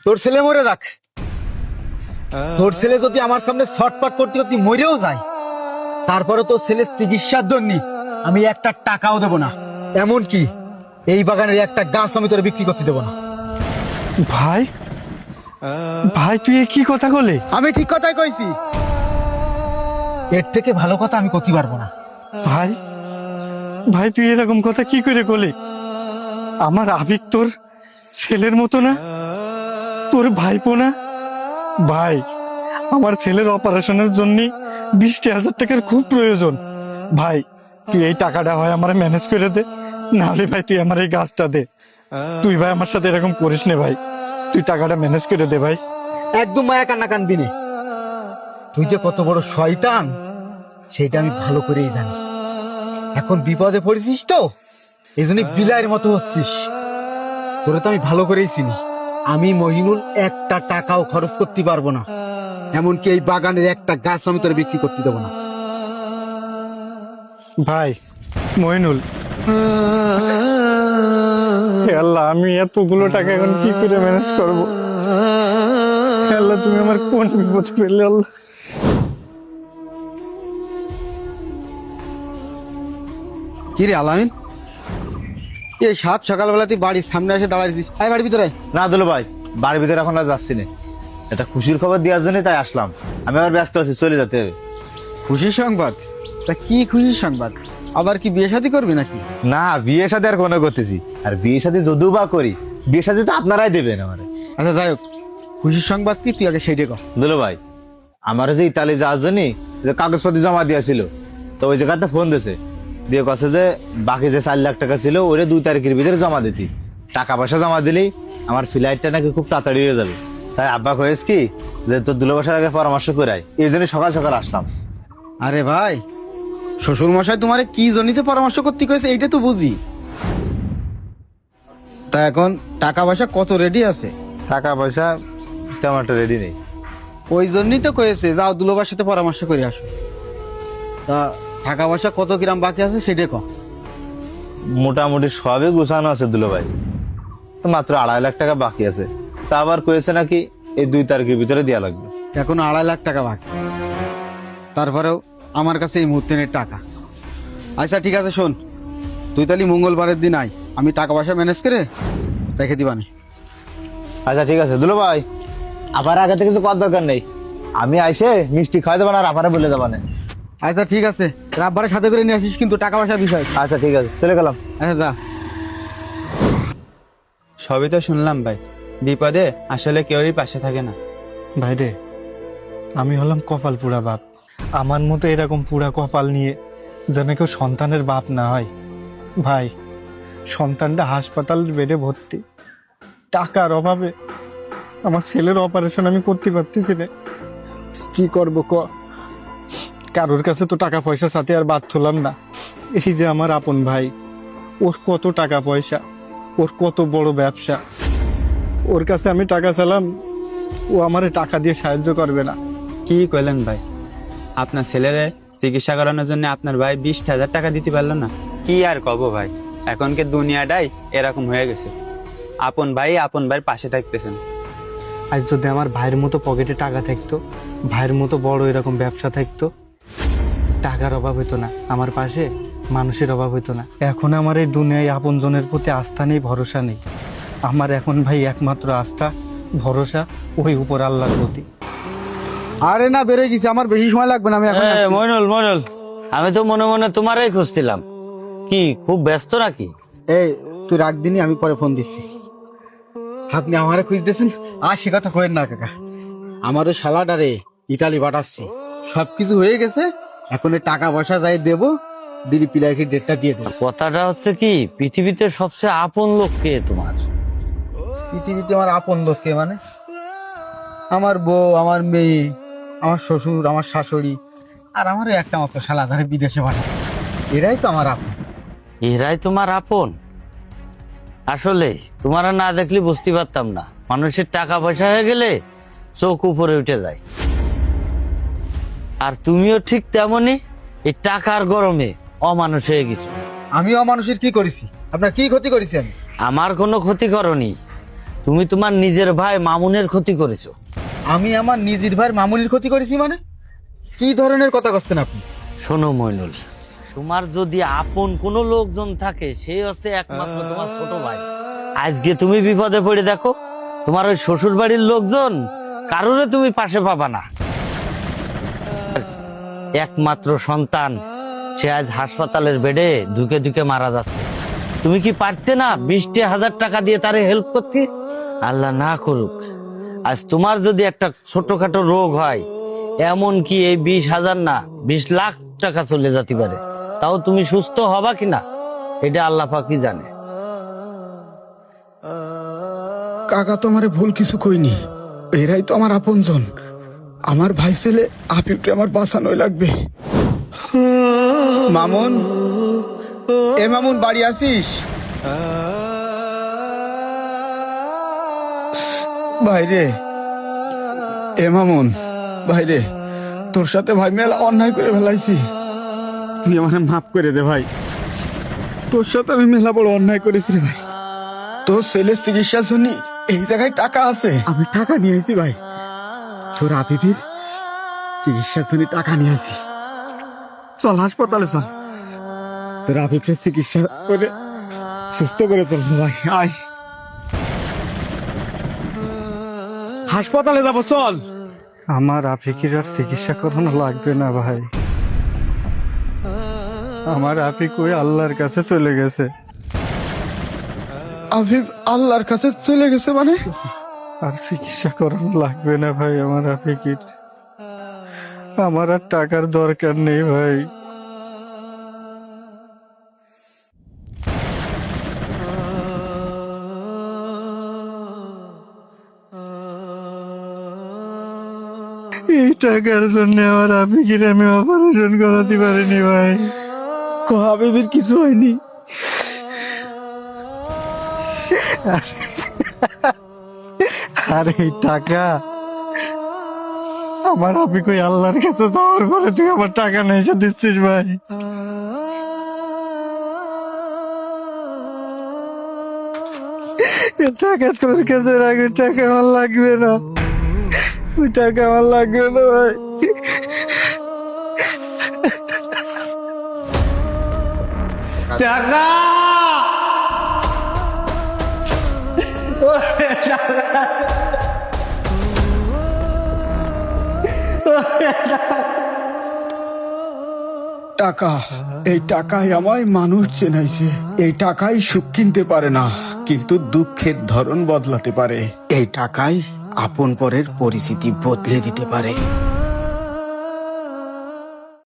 তোর ছেলে মরে যাক, তোর ছেলে যদি আমার সামনে ছটপট করতে করতে মরেও যায়, তারপরে তোর ছেলের চিকিৎসার জন্য আমি একটা টাকাও দেবো না। এমনকি এই বাগানের একটা গাছ আমি তোর বিক্রি করতে দেবো না। ভাই, ভাই তুই এ কি কথা বলে? আমি ঠিক কথাই কইছি, এর থেকে ভালো কথা আমি করতে পারবো না। ভাই, ভাই তুই এরকম কথা কি করে বলে? আমার আবিক তোর ছেলের মতো না, তোর ভাইপো না। ভাই, আমার ছেলের অপারেশনের জন্য 20,000 টাকার খুব প্রয়োজন। ভাই তুই এই টাকাটা হয় আমার ম্যানেজ করে দে, নাহলে ভাই তুই আমার এই গাছটা দে। তুই ভাই আমার সাথে এরকম করিস না ভাই, তুই টাকাটা ম্যানেজ করে দে ভাই। একদম মায়া কান্না কানবি নে। তুই যে কত বড় শয়তান সেটা আমি ভালো করেই জানি। এখন বিপদে পড়েছিস তো, এই জন্য বিলাইয়ের মতো হচ্ছিস। তোরে তো আমি ভালো করেই চিনি। আমি মহিনুল একটা টাকাও খরচ করতে পারবো না, এমনকি এই বাগানের একটা গাছ আমি তোরে বিক্রি করতে দেবো না। ভাই মইনুল, হে আল্লাহ আমি এতগুলো টাকা এখন কি করে ম্যানেজ করব? হে আল্লাহ তুমি আমার কোন বিপদ ফেললে আল্লাহ। কি রে আলামিন, এই সাত সকালবেলা তুই বাড়ির সামনে এসে দাঁড়াইছিস? আয় বাড়ির ভিতরে আয়। না দুলো ভাই, বাড়ির ভিতরে এখন আর যাচ্ছি না, এটা খুশির খবর দেওয়ার জন্য তাই আসলাম। আমি আবার ব্যস্ত আছি, চলে যেতে হবে। খুশির সংবাদ? তা কি খুশির সংবাদ? আবার কি বিয়ে শাদী করবি নাকি? না, বিয়ে সাথে আর কোনো করতেছি, আর বিয়ে সাথে যদিও বা করি, বিয়ে সাথে তো আপনারাই দেবেন আমারে। আচ্ছা যাই হোক, খুশির সংবাদ কি তুই আগে সেইটা কর। দুলো ভাই, আমার যে ইতালি যাওয়ার জন্য যে কাগজপত্র জমা দিয়েছিল, তো ওই জায়গাতে ফোন দিয়েছে, দিয়ে কাছে যে বাকি যে 4 লাখ টাকা ছিল ওরে 2 তারিখের ভিতরে জমা দিতি। টাকা পয়সা জমা দিলেই আমার ফ্লাইটটা নাকি খুব তাড়াতাড়ি হয়ে যাবে। তাই আব্বা হয়েছে কি যে তোর দুলো বাসার আগে পরামর্শ করাই, এই জন্য সকাল সকাল আসলাম। আরে ভাই, শ্বশুর মশাই তোমারে কি জনিতে পরামর্শ করতে কইছে এইটা তো বুঝি। তা এখন টাকা পয়সা কত রেডি আছে? টাকা পয়সা তেমন একটা রেডি নেই। ওই জন্যই তো কয়েছে যাও দুলোবার সাথে পরামর্শ করে আসো। তা টাকা পয়সা কত গ্রাম বাকি আছে সেটা কর। মোটামুটি সবই গুছানো আছে দুলো ভাই, তো মাত্র 2.5 লাখ টাকা বাকি আছে। তা আবার কয়েছে নাকি এই 2 তারিখের ভিতরে দেওয়া লাগবে। এখন 2.5 লাখ টাকা বাকি, তারপরেও আমার কাছে এই মুহূর্তে নেই টাকা। আচ্ছা ঠিক আছে, শোন, তুই তাহলে মঙ্গলবারের দিন আয়, আমি টাকা পয়সা ম্যানেজ করে রেখে দিবানি। আচ্ছা ঠিক আছে দুলো ভাই, আবার আগে থেকে কিছু করার দরকার নেই, আমি আইসে মিষ্টি খাওয়াই দেবো আর আপারে বলে দেবানে। আচ্ছা ঠিক আছে, রাব্বারের সাথে করে নিয়ে আসিস কিন্তু টাকা পয়সা বিষয়। আচ্ছা ঠিক আছে, চলে গেলাম। আচ্ছা যা। সবই তো শুনলাম ভাই, বিপদে আসলে কেউই পাশে থাকে না। ভাই রে, আমি হলাম কপাল পুরা বাপ। আমার মতো এরকম পুরা কপাল নিয়ে যেন কেউ সন্তানের বাপ না হয়। ভাই, সন্তানটা হাসপাতাল বেডে ভর্তি, টাকার অভাবে আমার ছেলের অপারেশন আমি করতে পারতেছি না। কি করবো ক? কারোর কাছে তো টাকা পয়সা সাথে আর বাদ থলাম না। এই যে আমার আপন ভাই, ওর কত টাকা পয়সা, ওর কত বড় ব্যবসা, ওর কাছে আমি টাকা চালাম, ও আমারে টাকা দিয়ে সাহায্য করবে না। কি কইলেন ভাই, আপনার ছেলের চিকিৎসা করানোর জন্য আপনার ভাই 20,000 টাকা দিতে পারলো না? কি আর কব ভাই, এখনকে দুনিয়াটাই এরকম হয়ে গেছে। আপন ভাই আপন ভাইয়ের পাশে থাকতেছেন। আজ যদি আমার ভাইয়ের মতো পকেটে টাকা থাকতো, ভাইয়ের মতো বড় এরকম ব্যবসা থাকতো, টাকার অভাব হতো না, আমার পাশে মানুষের অভাব হতো না। এখন আমার এই দুনিয়ায় আপন জনের প্রতি আস্থা নেই, ভরসা নেই। আমার এখন ভাই একমাত্র আস্থা ভরসা ওই উপর আল্লাহর প্রতি। আরে না, বেড়ে গেছি, আমার বেশি সময় লাগবে না, আমি এখন আসছি। মইনুল, মইনুল, আমি তো মনে মনে তোমারই খুঁজছিলাম। কি খুব ব্যস্ত নাকি? এই তুই রাখ দিনি, আমি পরে ফোন দিচ্ছি। আপনি আমারে খুঁজতেছেন? আর সে কথা কইেন না কাকা, আমার ওই শালাটারে ইটালি পাঠাচ্ছি, সবকিছু হয়ে গেছে। এখন এই টাকা পয়সা যাই দেবো, দিদি পিলাইকে ডেটটা দিয়ে দেবো। কথাটা হচ্ছে কি, পৃথিবীতে সবচেয়ে আপন লোক কে তোমার? পৃথিবীতে আমার আপন লোক কে মানে? আমার বউ, আমার মেয়ে, আমার শ্বশুর, আমার শাশুড়ি, আর আমার ওই একটা মাত্র শালা ধরে বিদেশে পাঠাচ্ছে, এরাই তো আমার আপন। এরাই তোমার আপন? আসলে তোমার না দেখলে বুঝতে পারতাম না। মানুষের টাকা পয়সা হয়ে গেলে চোখ উপরে উঠে যায়, আর তুমিও ঠিক তেমনই এই টাকার গরমে অমানুষ হয়ে গেছো। আমি অমানুষের কি করেছি? আপনার কি ক্ষতি করেছি আমি? আমার কোনো ক্ষতি করনি, তুমি তোমার নিজের ভাই মামুনের ক্ষতি করেছো। আমি আমার নিজের ভাইয়ের মামুনির ক্ষতি করেছি মানে? কি ধরনের কথা করছেন আপনি? শোনো মইনুল, তোমার যদি আপন কোনো লোকজন থাকে সে হচ্ছে একমাত্র তোমার ছোট ভাই। আজকে তুমি বিপদে পড়ে দেখো, তোমার ওই শ্বশুর বাড়ির লোকজন কারোরে তুমি পাশে পাবা না। একমাত্র সন্তান, সে আজ হাসপাতালের বেডে ধুকে ধুকে মারা যাচ্ছে। তুমি কি পারতে না 20,000 টাকা দিয়ে তারে হেল্প করতে? আল্লাহ না করুক, আজ তোমার যদি একটা ছোটখাটো রোগ হয়, এমন কি এই 20,000 না 20 লাখ টাকা চলে যেতে পারে, তাও তুমি সুস্থ হবা কিনা এটা আল্লাহ পাকই জানে। কাকা তো আমারে ভুল কিছু কইনি, এরাই তো আমার আপনজন। আমার ভাই ছেলে আফিফকে আমার বাঁচানোই লাগবে। মামুন, এ মামুন বাড়ি আসিস? ভাইরে, এ মামুন ভাইরে, তোর সাথে ভাই মেলা অন্যায় করে ফেলাইছি, তুই আমার মাফ করে দে ভাই। তোর সাথে আমি মেলা বড় অন্যায় করেছি রে ভাই। তোর ছেলের চিকিৎসার জন্য এই জায়গায় টাকা আছে, আমি টাকা নিয়ে আসি ভাই। তোর আফিফের চিকিৎসার জন্য টাকা নিয়ে আসি, চল হাসপাতালে চল, তোর আফিফের চিকিৎসা করে সুস্থ করে চলবো ভাই। আয় হাসপাতালে যাবো, চল। আমার আফিকের আর চিকিৎসা করানো লাগবে না ভাই। আমার আফিক ওই আল্লাহর কাছে চলে গেছে। আফিফ আল্লাহর কাছে চলে গেছে মানে? আর চিকিৎসা করানো লাগবে না ভাই আমার আফিকের। আমার আর টাকার দরকার নেই ভাই। এই টাকার জন্য আমার আফিকের আমি অপারেশন করাতে পারিনি ভাই। আফিফের কিছু হয়নি। আর এই টাকা আমার আফিক ওই আল্লাহর কাছে যাওয়ার পরে তুই আমার টাকা নিয়ে এসে দিচ্ছিস ভাই। এ টাকা তোর কাছে রাখ, ওই টাকা আমার লাগবে না, ওই টাকা আমার লাগবে না ভাই। টাকা টাকা, এই টাকাই আমায় মানুষ চেনাইছে। এই টাকাই সুখ কিনতে পারে না, কিন্তু দুঃখের ধরন বদলাতে পারে। এই টাকাই আপন পরের পরিস্থিতি বদলে দিতে পারে।